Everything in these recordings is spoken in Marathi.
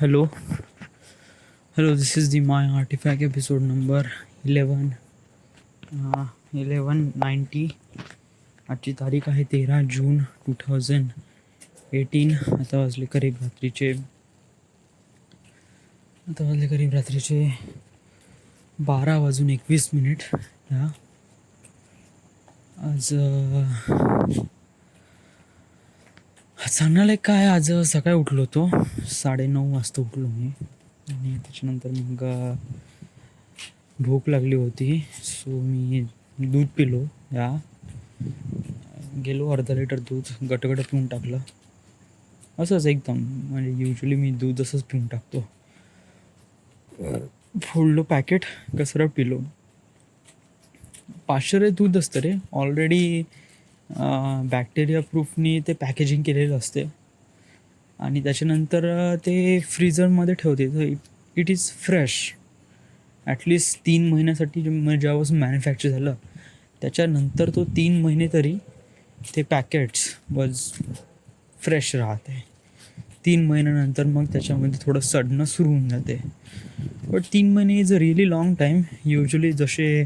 Hello, this is the My Artifact episode number 11, 1190. आजची तारीख आहे 13 जून 2018. आता वाजले करीब रात्रीचे 12:21. या आज सांगण्याला काय, आज सकाळी उठलो होतो 9:30 वाजता उठलो मी. आणि त्याच्यानंतर मग भूक लागली होती, सो मी दूध पिलो. गेलो अर्धा लिटर दूध गटगट पिऊन टाकलं. असंच एकदम, म्हणजे युजली मी दूध असंच पिऊन टाकतो. फोडलो पॅकेट, कसरं पिलो. 500 दूध असतं रे, ऑलरेडी बॅक्टेरिया प्रूफनी ते पॅकेजिंग केलेलं असते आणि त्याच्यानंतर ते फ्रीझरमध्ये ठेवते, तर इट इज फ्रेश. ॲटलिस्ट 3 महिन्यासाठी जेव्हापासून मॅन्युफॅक्चर झालं त्याच्यानंतर तो 3 महिने तरी ते पॅकेट्स वॉज फ्रेश राहते. 3 महिन्यानंतर मग त्याच्यामध्ये थोडं सडणं सुरू होऊन जाते. बट 3 महिने is a really long time. Usually जसे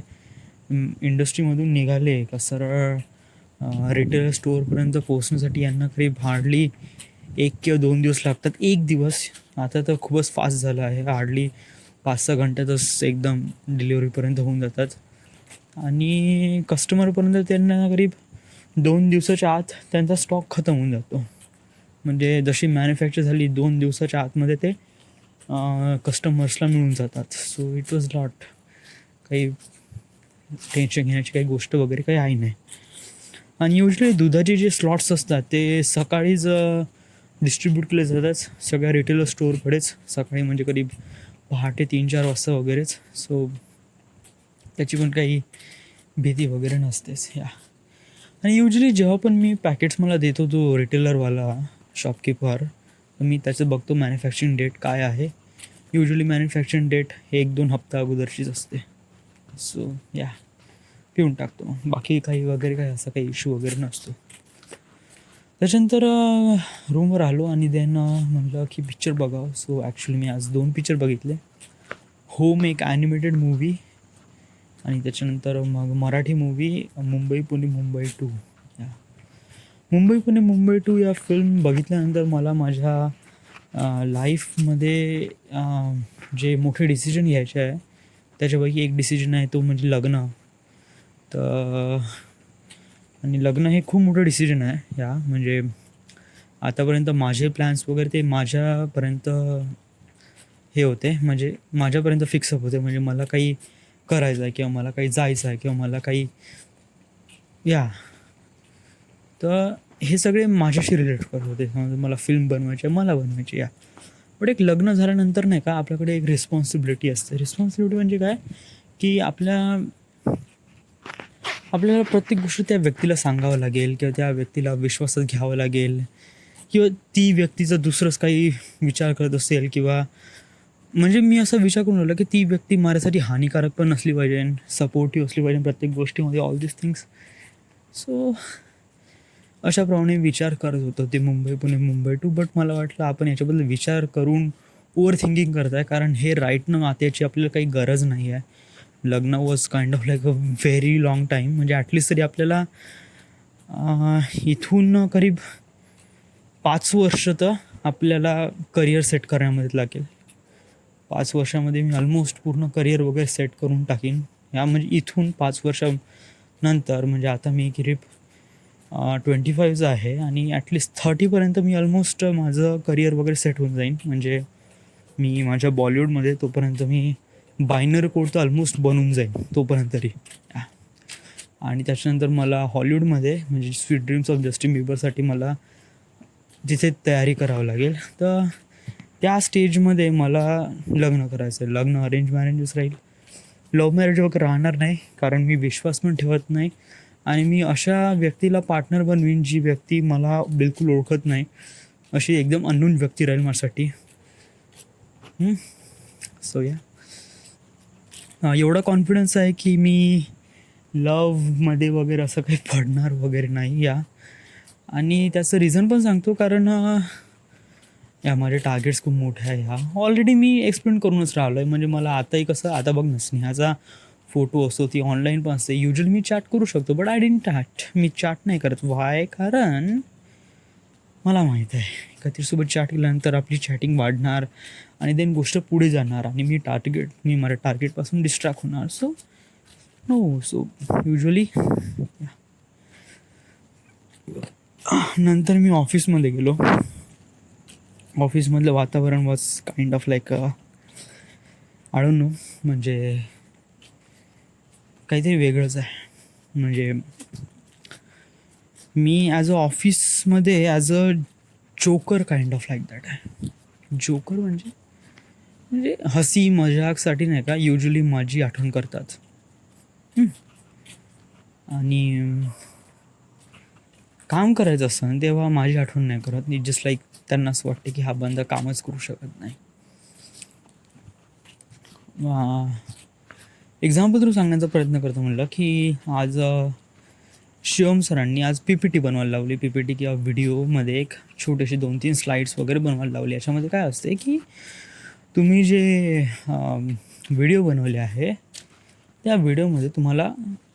इंडस्ट्रीमधून निघाले का सरळ रिटेल स्टोअरपर्यंत पोहोचण्यासाठी यांना करीब हार्डली 1 किंवा 2 दिवस लागतात. 1 दिवस, आता तर खूपच फास्ट झालं आहे. हार्डली 5-6 घंट्यातच एकदम डिलिव्हरीपर्यंत होऊन जातात. आणि कस्टमरपर्यंत त्यांना करीब 2 दिवसाच्या आत त्यांचा स्टॉक खतम होऊन जातो. म्हणजे जशी मॅन्युफॅक्चर झाली 2 दिवसाच्या आतमध्ये ते कस्टमर्सला मिळून जातात. सो इट वॉज नॉट काही टेन्शन घेण्याची काही गोष्ट वगैरे काही आहे नाही. आणि युजली दुधाचे जे स्लॉट्स असतात ते सकाळीच डिस्ट्रीब्यूट केले जातात सगळ्या रिटेलर स्टोअरकडेच, सकाळी म्हणजे करीब पहाटे 3-4 वाजता वगैरेच. सो त्याची पण काही भीती वगैरे नसतेच. आणि युजली जेव्हा पण मी पॅकेट्स मला देतो तो रिटेलरवाला शॉपकीपर, तर मी त्याचं बघतो मॅन्युफॅक्चरिंग डेट काय आहे. युजली मॅन्युफॅक्चरिंग डेट 1-2 हप्ता अगोदरचीच असते. सो पिऊन टाकतो. बाकी काही वगैरे काही असा काही इश्यू वगैरे नसतो. त्याच्यानंतर रूमवर आलो आणि देन म्हटलं की पिक्चर बघावं. सो ॲक्च्युली मी आज 2 पिक्चर बघितले. होम एक ॲनिमेटेड मूवी आणि त्याच्यानंतर मग मराठी मूवी मुंबई पुणे मुंबई 2. मुंबई पुणे मुंबई 2 या फिल्म बघितल्यानंतर मला माझ्या लाईफमध्ये जे मोठे डिसिजन घ्यायचे आहे त्याच्यापैकी एक डिसिजन आहे तो म्हणजे लग्न. तर आणि लग्न हे खूप मोठं डिसिजन आहे. म्हणजे आतापर्यंत माझे प्लॅन्स वगैरे ते माझ्यापर्यंत हे होते, म्हणजे माझ्यापर्यंत फिक्सअप होते. म्हणजे मला काही करायचं आहे किंवा मला काही जायचं आहे किंवा मला काही तर हे सगळे माझ्याशी रिलेट करत होते. मला फिल्म बनवायची आहे, मला बनवायची बट एक लग्न झाल्यानंतर नाही का आपल्याकडे एक रिस्पॉन्सिबिलिटी असते. रिस्पॉन्सिबिलिटी म्हणजे काय की आपल्याला प्रत्येक गोष्ट त्या व्यक्तीला सांगावं लागेल किंवा त्या व्यक्तीला विश्वासात घ्यावं लागेल, किंवा ती व्यक्तीचा दुसरंच काही विचार करत असेल, किंवा म्हणजे मी असा विचार करून राहिलो की ती व्यक्ती माझ्यासाठी हानिकारक पण नसली पाहिजे, सपोर्टिव्ह असली पाहिजे प्रत्येक गोष्टीमध्ये, ऑल दिस थिंग्स. सो अशाप्रमाणे विचार करत होतो ते मुंबई पुणे मुंबई 2. बट मला वाटलं आपण याच्याबद्दल विचार करून ओव्हर थिंकिंग करत आहे, कारण हे राईट न त्याची आपल्याला काही गरज नाही आहे. लग्न was kind of like a very long time. म्हणजे ॲटलिस्ट तरी आपल्याला इथून करीब 5 वर्ष तर आपल्याला करिअर सेट करण्यामध्ये लागेल. 5 वर्षामध्ये मी ऑलमोस्ट पूर्ण करिअर वगैरे सेट करून टाकीन. म्हणजे इथून 5 वर्षानंतर, म्हणजे आता मी करीब 25 आहे आणि ॲटलिस्ट 30पर्यंत मी ऑलमोस्ट माझं करिअर वगैरे सेट होऊन जाईन. म्हणजे मी माझ्या बॉलिवूडमध्ये तोपर्यंत मी बायनरी कोड तर ऑलमोस्ट बनून जाईन तोपर्यंत तरी. आणि त्याच्यानंतर मला हॉलिवूडमध्ये म्हणजे स्वीट ड्रीम्स ऑफ जस्टिन बिबरसाठी मला तिथे तयारी करावं लागेल. तर त्या स्टेजमध्ये मला लग्न करायचं आहे. लग्न अरेंज मॅरेजच राहील, लव्ह मॅरेज वगैरे राहणार नाही, कारण मी विश्वास पण ठेवत नाही. आणि मी अशा व्यक्तीला पार्टनर बनवीन जी व्यक्ती मला बिलकुल ओळखत नाही, अशी एकदम अननोन व्यक्ती राहील माझ्यासाठी. सो एवढा कॉन्फिडन्स आहे की मी लवमध्ये वगैरे असं काही पडणार वगैरे नाही. आणि त्याचं रिझन पण सांगतो, कारण या माझे टार्गेट्स खूप मोठे आहे. ह्या ऑलरेडी मी एक्सप्लेन करूनच राहिलो आहे. म्हणजे मला आताही कसं, आता बघ ना, स्नेहाचा फोटो असतो, ती ऑनलाईन पण असते. युजली मी चॅट करू शकतो, but I didn't chat. Me chat नाही करत. वाय? कारण मला माहीत आहे का तिच्यासोबत चॅट केल्यानंतर आपली चॅटिंग वाढणार आणि देन गोष्ट पुढे जाणार आणि मी माझ्या टार्गेटपासून डिस्ट्रॅक्ट होणार. So no. सो युजली नंतर मी ऑफिसमध्ये गेलो. ऑफिसमधलं वातावरण was kind of like I don't know, म्हणजे काहीतरी वेगळंच आहे. म्हणजे मी ॲज अ ऑफिसमध्ये as a joker kind of like that आहे. जोकर म्हणजे हसी मजाकसाठी नाही का, युजली माझी आठवण करतात. आणि काम करायचं असतं ना तेव्हा माझी आठवण नाही करत. जस्ट लाईक त्यांना असं वाटतं की हा बंदा कामच करू शकत नाही. एक्झाम्पल थ्रू सांगण्याचा प्रयत्न करतो. म्हणलं की आज शिवम सरांनी आज PPT बनवायला लावली. PPT किंवा व्हिडिओमध्ये एक छोटेसे 2-3 स्लाईड्स वगैरे बनवायला लावली. याच्यामध्ये काय असते की तुम्ही जे व्हिडिओ बनवले आहे त्या व्हिडिओमध्ये तुम्हाला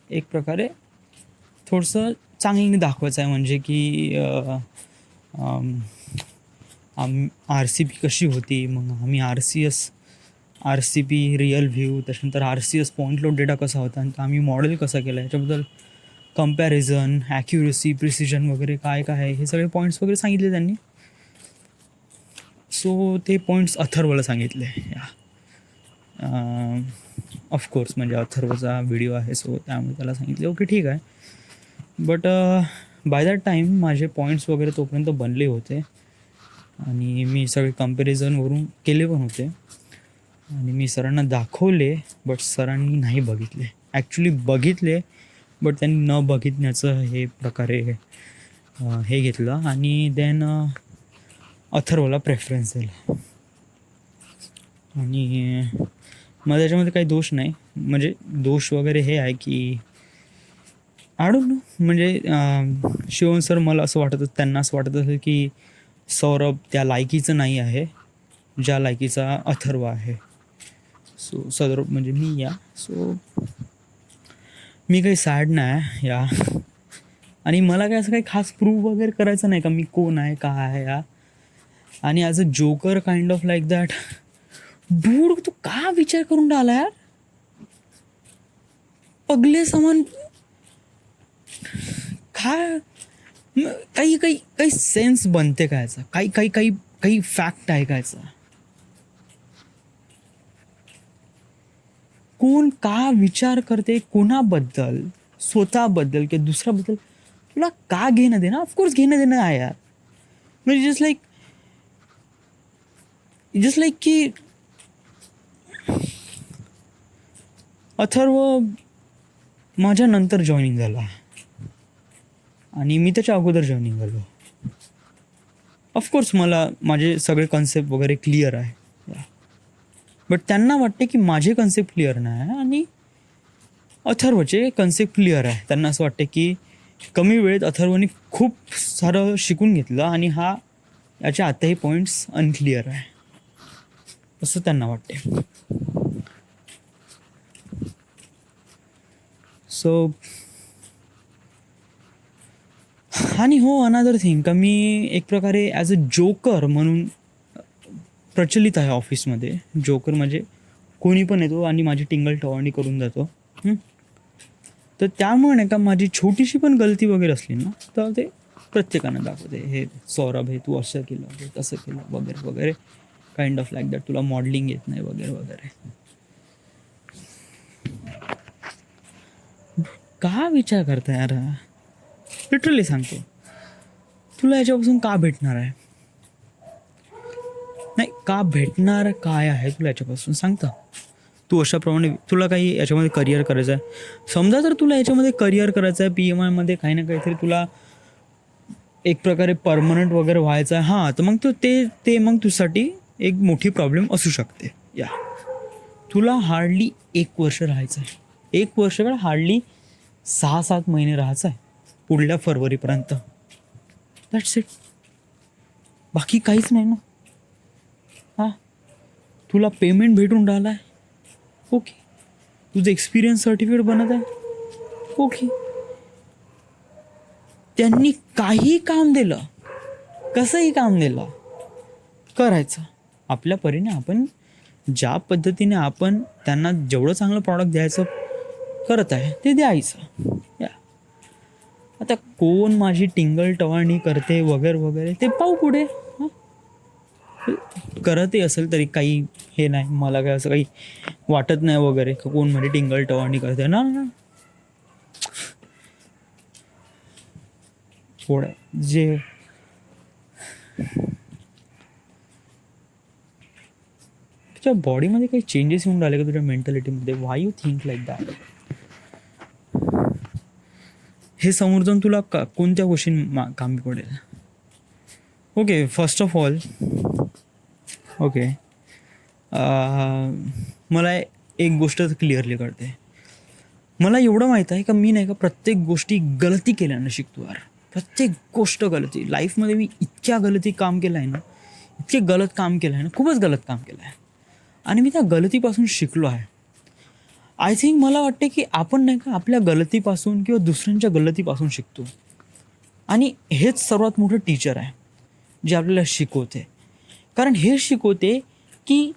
एक प्रकारे थोडंसं चांगल्याने दाखवायचं आहे. म्हणजे की RCP कशी होती, मग आम्ही RCP रिअल व्ह्यू, त्याच्यानंतर RCS पॉईंट लोड डेटा कसा होता आणि आम्ही मॉडेल कसा केला, याच्याबद्दल कम्पॅरिझन, ॲक्युरसी, प्रिसिजन वगैरे काय काय आहे हे सगळे पॉईंट्स वगैरे सांगितले त्यांनी. सो ते पॉईंट्स अथर्वला सांगितले. ऑफकोर्स म्हणजे अथर्वचा व्हिडिओ आहे, सो त्यामुळे त्याला सांगितले ओके ठीक आहे. बट बाय दॅट टाईम माझे पॉईंट्स वगैरे तोपर्यंत बनले होते आणि मी सगळे कम्पॅरिझनवरून केले पण होते आणि मी सरांना दाखवले. बट सरांनी नाही बघितले. ॲक्च्युली बघितले बट त्यांनी न बघितण्याचं हे प्रकारे हे घेतलं आणि देन अथर्वला प्रेफरन्स दिला. आणि मग त्याच्यामध्ये काही दोष नाही. म्हणजे दोष वगैरे हे आहे की आय डोंट नो, म्हणजे शिवम सर मला असं वाटत होतं, त्यांना असं वाटत असेल की सौरभ त्या लायकीचं नाही आहे ज्या लायकीचा अथर्व आहे. सो सौरभ म्हणजे मी या. सो मी काही सॅड नाही या. आणि मला काय असं काही खास प्रूव्ह वगैरे करायचं नाही का मी कोण आहे काय आहे या. आणि as a joker kind of like that. Dude, तू का विचार करून राहिला यार? पगले समान काय काही काही काही सेन्स बनते का याचा? काही काही काही काही फॅक्ट आहे का याचा? कोण का विचार करते कोणाबद्दल, स्वतःबद्दल किंवा दुसऱ्याबद्दल, तुला का घेणं देणं? ऑफकोर्स घेणं देणं आहे यार. म्हणजे जस्ट लाईक की अथर्व माझ्या नंतर जॉईनिंग झाला आणि मी त्याच्या अगोदर जॉईनिंग झालो. ऑफकोर्स मला माझे सगळे कन्सेप्ट वगैरे क्लिअर आहे. बट त्यांना वाटते की माझे कन्सेप्ट क्लिअर नाही आहे आणि अथर्वचे कन्सेप्ट क्लिअर आहे. त्यांना असं वाटते की कमी वेळेत अथर्वने खूप सारं शिकून घेतलं आणि याच्या आताही पॉईंट्स अनक्लिअर आहे असं त्यांना वाटते. सो आणि हो, अनदर थिंग का मी एक प्रकारे ॲज अ जोकर म्हणून प्रचलित आहे ऑफिसमध्ये. जोकर म्हणजे कोणी पण येतो आणि माझी टिंगल टवाळणी करून जातो. तर त्यामुळे नाही का माझी छोटीशी पण गलती वगैरे असली ना तर ते प्रत्येकानं दाखवते, हे सौरभ हे तू असं केलं, हे तसं केलं वगैरे वगैरे, काइंड ऑफ लाईक दॅट. तुला मॉडेलिंग येत नाही वगैरे वगैरे. का विचार करता यार? लिटरली सांगतो, तुला याच्यापासून का भेटणार आहे? नाही, का भेटणार काय आहे तुला याच्यापासून सांगता? तू अशाप्रमाणे तुला काही याच्यामध्ये करिअर करायचं आहे. समजा जर तुला याच्यामध्ये करिअर करायचं आहे, PMIमध्ये काही ना काहीतरी तुला एक प्रकारे परमनंट वगैरे व्हायचं आहे, हां, तर मग ते मग तुझ्यासाठी एक मोठी प्रॉब्लेम असू शकते. या तुला हार्डली 1 वर्ष राहायचं आहे. 1 वर्ष का, हार्डली 6-7 महिने राहायचं आहे पुढल्या फरवरीपर्यंत. That's it. बाकी काहीच नाही ना. हां, तुला पेमेंट भेटून राहिला आहे, ओके. तुझं एक्सपिरियन्स सर्टिफिकेट बनत आहे, ओके. त्यांनी काही काम दिलं, कसंही काम दिलं, करायचं आपल्या परीने. आपण ज्या पद्धतीने आपण त्यांना जेवढं चांगलं प्रॉडक्ट द्यायचं करत आहे ते द्यायचं. या आता कोण माझी टिंगल टवाळणी करते वगैरे वगैरे ते पाहू पुढे. करतही असेल तरी काही हे नाही, मला काय असं काही वाटत नाही वगैरे कोण माझी टिंगल टवाळणी करते ना. थोडं जे तुझ्या बॉडीमध्ये काही चेंजेस येऊन राहिले का तुझ्या मेंटॅलिटीमध्ये? व्हाय यू थिंक लाईक दॅट? हे समोर जाऊन तुला कोणत्या गोष्टी कामी पडेल? Okay, first of all okay, मला एक गोष्ट क्लिअरली कळते. मला एवढं माहीत आहे का मी नाही का प्रत्येक गोष्टी गलती केल्यानं शिकतो यार. प्रत्येक गोष्ट गलती. लाईफमध्ये मी इतक्या गलती काम केलं आहे ना, इतके गलत काम केलं आहे ना, खूपच गलत काम केलं आहे आणि मी त्या गलतीपासून शिकलो आहे. आय थिंक मला वाटते की आपण नाही का आपल्या गलतीपासून किंवा दुसऱ्यांच्या गलतीपासून शिकतो आणि हेच सर्वात मोठं टीचर आहे जे आपल्याला शिकवते. कारण हे शिकवते की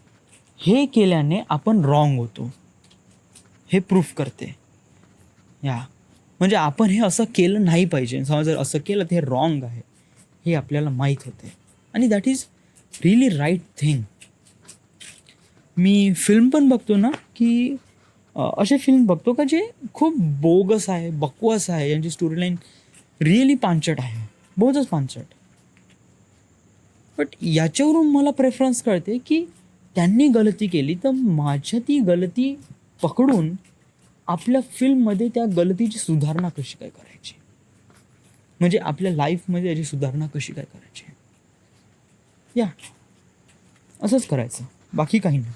हे केल्याने आपण रॉंग होतो, हे प्रूफ करते. या म्हणजे आपण हे असं केलं नाही पाहिजे, समजा जर असं केलं तर हे रॉंग आहे हे आपल्याला माहीत होते आणि that is really right thing. मी फिल्म पण बघतो ना की असे फिल्म बघतो का जे खूप बोगस आहे, बकवास आहे, यांची स्टोरी लाईन रिअली पांचट आहे, बहुतच पांचट. बट याच्यावरून मला प्रेफरन्स कळते की त्यांनी गलती केली तर माझ्या ती गलती पकडून आपल्या फिल्ममध्ये त्या गलतीची सुधारणा कशी काय करायची, म्हणजे आपल्या लाईफमध्ये याची सुधारणा कशी काय करायची. या असंच करायचं, बाकी काही नाही.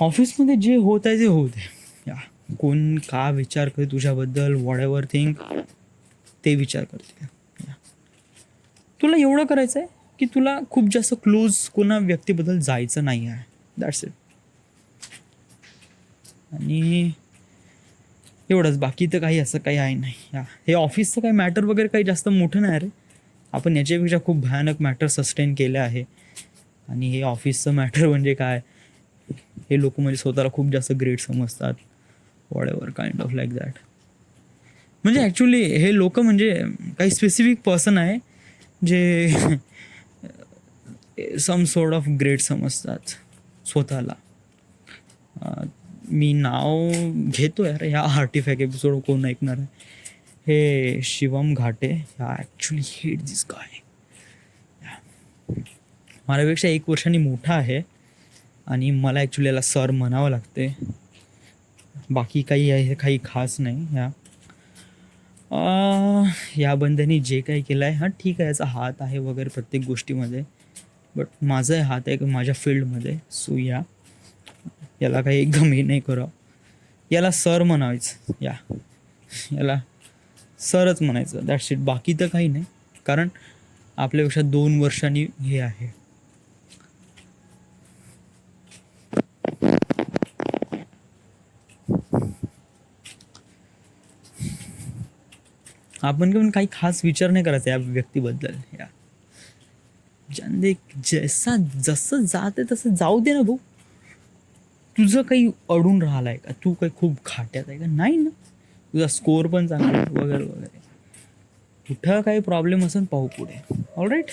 ऑफिसमध्ये जे होत आहे ते होत आहे. या कोण का विचार करते तुझ्याबद्दल, व्हॉट एव्हर थिंक, ते विचार करते. तुला एवढं करायचं आहे की तुला खूप जास्त क्लोज कोणा व्यक्तीबद्दल जायचं नाही आहे, दॅट्स इट. आणि एवढंच, बाकी तर काही असं काही आहे नाही. या हे ऑफिसचं काही मॅटर वगैरे काही जास्त मोठं नाही रे. आपण याच्यापेक्षा खूप भयानक मॅटर सस्टेन केले आहे आणि हे ऑफिसचं मॅटर म्हणजे काय, हे लोक म्हणजे स्वतःला खूप जास्त ग्रेट समजतात, what ever kind of like that. म्हणजे ॲक्च्युली हे लोक म्हणजे काही स्पेसिफिक पर्सन आहे जे सम सॉर्ट ऑफ ग्रेट समजतात स्वतःला. मी नाव घेतो यार, ह्या आर्टिफॅक्ट एपिसोड कोण ऐकणार आहे. हे शिवम घाटे, ह्या ॲक्च्युली हेट दिस गाय. माझ्यापेक्षा 1 वर्षांनी मोठा आहे आणि मला ॲक्च्युली याला सर म्हणावं लागते, बाकी काही आहे काही खास नाही. या बंद्याने जे काही केलं आहे, हां ठीक आहे, याचा हात आहे वगैरे प्रत्येक गोष्टीमध्ये, बट माझाही हात आहे माझ्या फील्डमध्ये. सो याला काही एकदम हे नाही करावं, याला सर म्हणायचं, याला सरच म्हणायचं, दॅट्स इट. बाकी तर काही नाही, कारण आपल्यापेक्षा 2 वर्षांनी हे आहे. आपण घेऊन काही खास विचार नाही करायचा या व्यक्तीबद्दल. या ज्यांनी जसं जाते तसं जाऊ दे ना भाऊ. तुझं काही अडून राहिलं आहे का, तू काही खूप घाट्यात आहे का, नाही ना, तुझा स्कोअर पण चांगला आहे वगैरे वगैरे. कुठं काही प्रॉब्लेम असेल पाहू पुढे. ऑलराईट.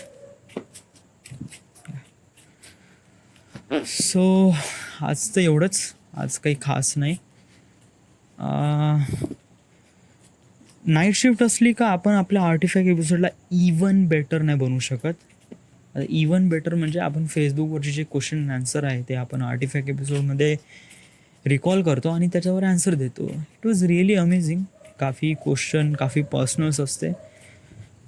सो आज तर एवढंच, आज काही खास नाही. नाईट शिफ्ट असली का आपण आपल्या आर्टिफॅक्ट एपिसोडला इवन बेटर नाही बनवू शकत. इवन बेटर म्हणजे आपण फेसबुकवरचे जे क्वेश्चन आन्सर आहे ते आपण आर्टिफॅक्ट एपिसोडमध्ये रिकॉल करतो आणि त्याच्यावर आन्सर देतो. It was really amazing. काफी क्वेश्चन काफी पर्सनल्स असते,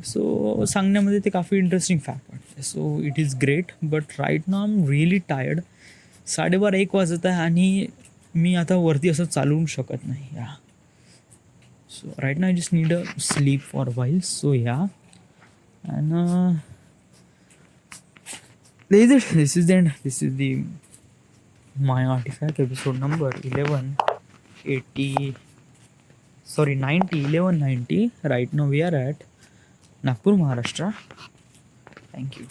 सो सांगण्यामध्ये ते काफी इंटरेस्टिंग फॅक्ट वाटते. So it is great, but right now I am really tired. 12:30-1 वाजत आहे आणि मी आता वरती असं चालवू शकत नाही. या so right now I just need a sleep for a while, so yeah. And This is the end. This is the my artifact episode number 1180. Sorry, 90, 1190. Right now we are at Nagpur, Maharashtra. Thank you.